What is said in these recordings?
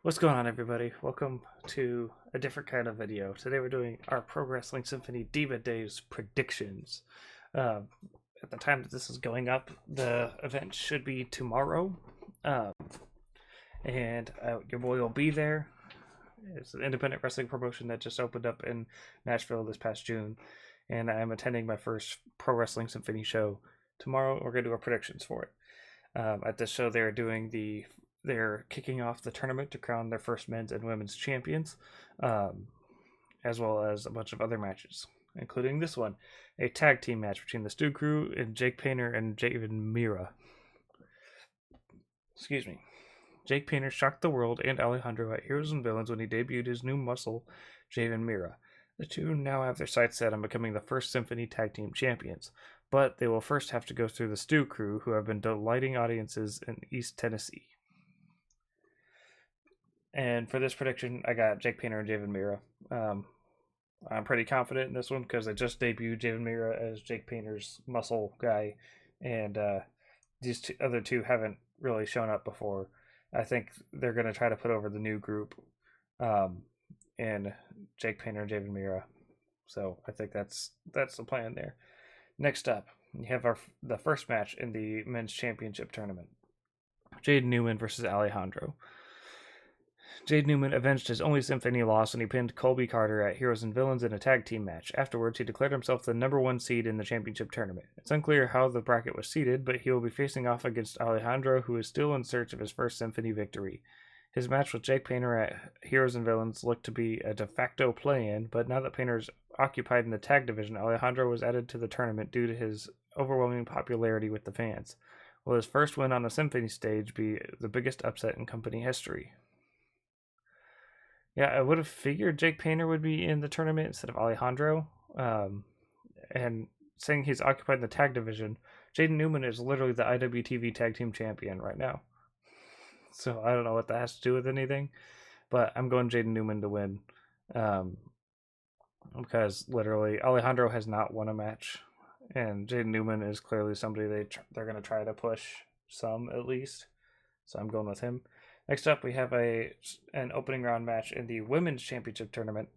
What's going on, everybody? Welcome to a different kind of video. Today we're doing our Pro Wrestling Symphony Diva Days predictions. Uh, at the time that this is going up, the event should be tomorrow, uh, and your boy will be there. It's an independent wrestling promotion that just opened up in Nashville this past June, and I am attending my first Pro Wrestling Symphony show tomorrow. We're going to do our predictions for it. At this show, they're kicking off the tournament to crown their first men's and women's champions, as well as a bunch of other matches, including this one, a tag team match between the Stu Crew and Jake Painter and Javen Mira. Excuse me. Jake Painter shocked the world and Alejandro at Heroes and Villains when he debuted his new muscle, Javen Mira. The two now have their sights set on becoming the first Symphony Tag Team Champions, but they will first have to go through the Stu Crew, who have been delighting audiences in East Tennessee. And for this prediction, I got Jake Painter and Javen Mira. I'm pretty confident in this one because I just debuted Javen Mira as Jake Painter's muscle guy, and these other two haven't really shown up before. I think they're going to try to put over the new group in Jake Painter and Javen Mira. So I think that's the plan there. Next up, we have the first match in the men's championship tournament. Jade Newman versus Alejandro. Jade Newman avenged his only Symphony loss when he pinned Colby Carter at Heroes and Villains in a tag team match. Afterwards, he declared himself the number one seed in the championship tournament. It's unclear how the bracket was seeded, but he will be facing off against Alejandro, who is still in search of his first Symphony victory. His match with Jake Painter at Heroes and Villains looked to be a de facto play-in, but now that Painter's occupied in the tag division, Alejandro was added to the tournament due to his overwhelming popularity with the fans. Will his first win on the Symphony stage be the biggest upset in company history? Yeah, I would have figured Jake Painter would be in the tournament instead of Alejandro. And saying he's occupied the tag division, Jaden Newman is literally the IWTV Tag Team Champion right now. So I don't know what that has to do with anything, but I'm going Jaden Newman to win. Because literally Alejandro has not won a match, and Jaden Newman is clearly somebody they're going to try to push some at least. So I'm going with him. Next up, we have an opening round match in the Women's Championship Tournament.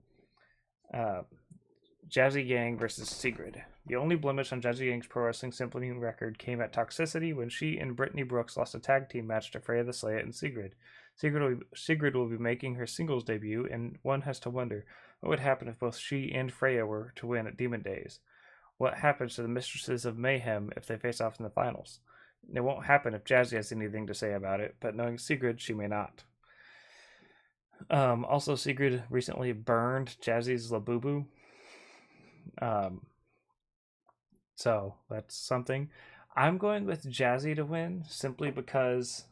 Jazzy Yang versus Sigrid. The only blemish on Jazzy Yang's Pro Wrestling Symphony record came at Toxicity when she and Brittany Brooks lost a tag team match to Freya the Slaya and Sigrid. Sigrid will be making her singles debut, and one has to wonder what would happen if both she and Freya were to win at Demon Days. What happens to the Mistresses of Mayhem if they face off in the finals? It won't happen if Jazzy has anything to say about it, but knowing Sigrid, she may not. Also, Sigrid recently burned Jazzy's Labubu. So that's something. I'm going with Jazzy to win simply because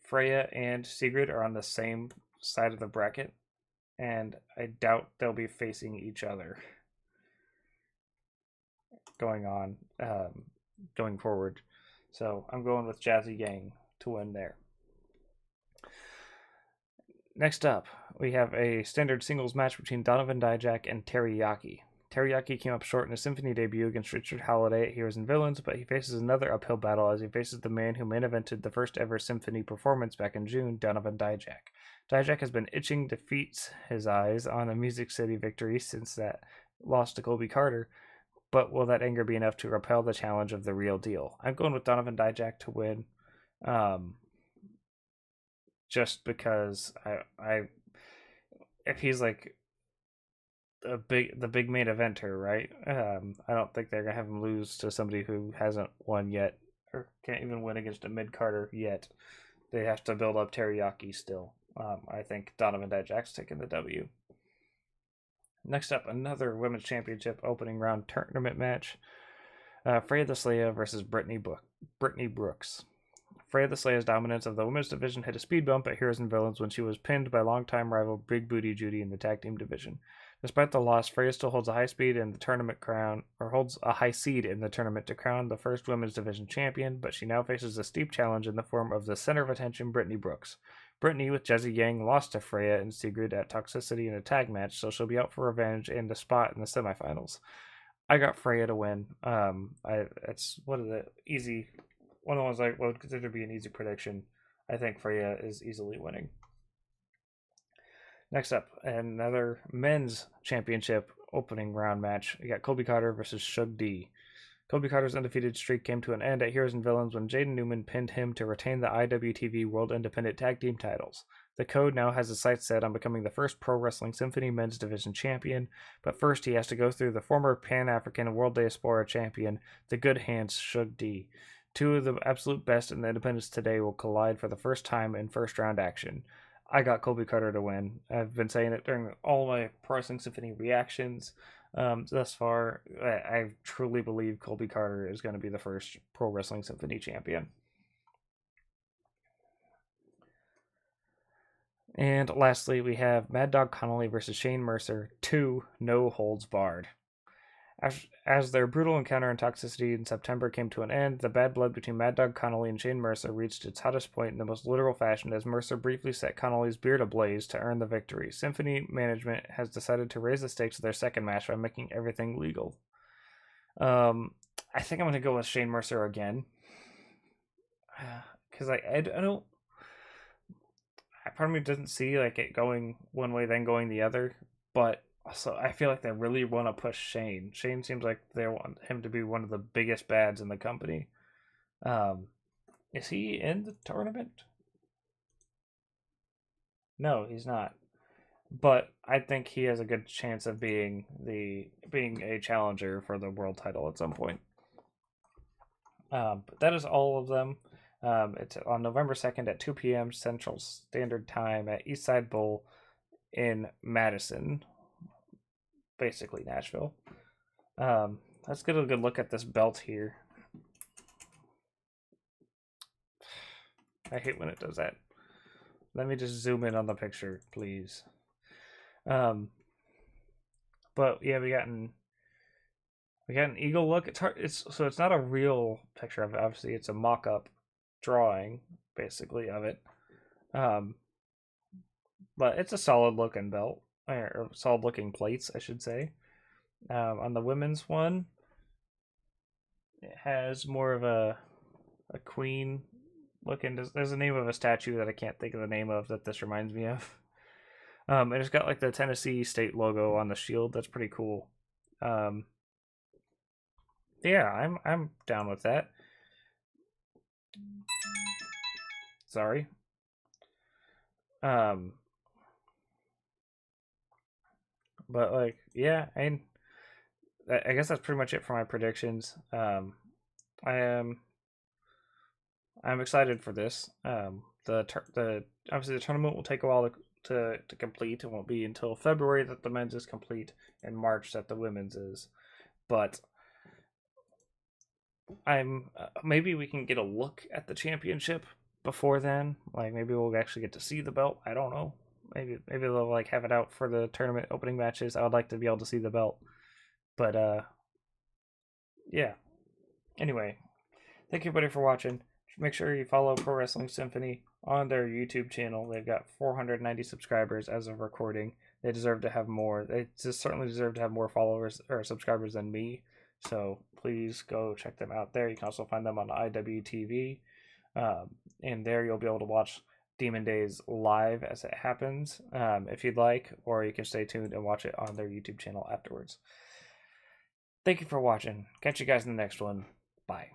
Freya and Sigrid are on the same side of the bracket, and I doubt they'll be facing each other going forward. So I'm going with Jazzy Yang to win there. Next up, we have a standard singles match between Donovan Dijak and Teriyaki. Teriyaki came up short in his Symphony debut against Richard Halliday at Heroes and Villains, but he faces another uphill battle as he faces the man who main evented the first ever Symphony performance back in June, Donovan Dijak. Dijak has been itching to feast his eyes on a Music City victory since that loss to Colby Carter, but will that anger be enough to repel the challenge of the real deal? I'm going with Donovan Dijak to win, just because I if he's like the big main eventer, right? I don't think they're gonna have him lose to somebody who hasn't won yet or can't even win against a mid Carter yet. They have to build up Teriyaki still. I think Donovan Dijak's taking the W. Next up, another Women's Championship opening round tournament match. Freya the Slaya versus Brittany Brooks. Freya the Slaya's dominance of the women's division hit a speed bump at Heroes and Villains when she was pinned by longtime rival Big Booty Judy in the tag team division. Despite the loss, Freya still holds a high seed in the tournament to crown the first women's division champion, but she now faces a steep challenge in the form of the center of attention Brittany Brooks. Brittany, with Jazzy Yang, lost to Freya and Sigrid at Toxicity in a tag match, so she'll be out for revenge and a spot in the semifinals. I got Freya to win. It's one of the easy one of the ones I would consider to be an easy prediction. I think Freya is easily winning. Next up, another men's championship opening round match. We got Colby Carter versus Shug D. Colby Carter's undefeated streak came to an end at Heroes and Villains when Jaden Newman pinned him to retain the IWTV World Independent Tag Team titles. The Code now has his sights set on becoming the first Pro Wrestling Symphony Men's Division champion, but first he has to go through the former Pan-African World Diaspora champion, the Good Hands Shug D. Two of the absolute best in the independents today will collide for the first time in first round action. I got Colby Carter to win. I've been saying it during all my Pro Wrestling Symphony reactions. Thus far, I truly believe Colby Carter is going to be the first Pro Wrestling Symphony champion. And lastly, we have Mad Dog Connolly versus Shane Mercer 2 No Holds Barred. As their brutal encounter and toxicity in September came to an end, the bad blood between Mad Dog Connolly and Shane Mercer reached its hottest point in the most literal fashion as Mercer briefly set Connolly's beard ablaze to earn the victory. Symphony management has decided to raise the stakes of their second match by making everything legal. I think I'm going to go with Shane Mercer again. Because I don't... Part of me doesn't see like it going one way then going the other, but also I feel like they really want to push Shane. Shane seems like they want him to be one of the biggest bads in the company. Is he in the tournament? No, he's not. But I think he has a good chance of being a challenger for the world title at some point. But that is all of them. It's on November 2nd at 2 p.m. Central Standard Time at Eastside Bowl in Madison, basically Nashville. Let's get a good look at this belt here. I hate when it does that. Let me just zoom in on the picture, please. But yeah, we got an eagle look. It's hard. It's not a real picture of it. Obviously, it's a mock-up drawing, basically, of it. But it's a solid looking belt, or solid looking plates, I should say. On the women's one, it has more of a queen looking. There's a name of a statue that I can't think of the name of that this reminds me of. And it's got like the Tennessee state logo on the shield. That's pretty cool. Yeah, I'm down with that. Sorry. But like, yeah, I guess that's pretty much it for my predictions. I'm excited for this. Obviously the tournament will take a while to complete. It won't be until February that the men's is complete, and March that the women's is. But maybe we can get a look at the championship before then. Like maybe we'll actually get to see the belt. I don't know. Maybe they'll like have it out for the tournament opening matches. I would like to be able to see the belt. But yeah. Anyway, thank you everybody for watching. Make sure you follow Pro Wrestling Symphony on their YouTube channel. They've got 490 subscribers as of recording. They deserve to have more. They certainly deserve to have more followers or subscribers than me. So please go check them out there. You can also find them on IWTV. And there you'll be able to watch Demon Days live as it happens, if you'd like, or you can stay tuned and watch it on their YouTube channel afterwards. Thank you for watching. Catch you guys in the next one. Bye.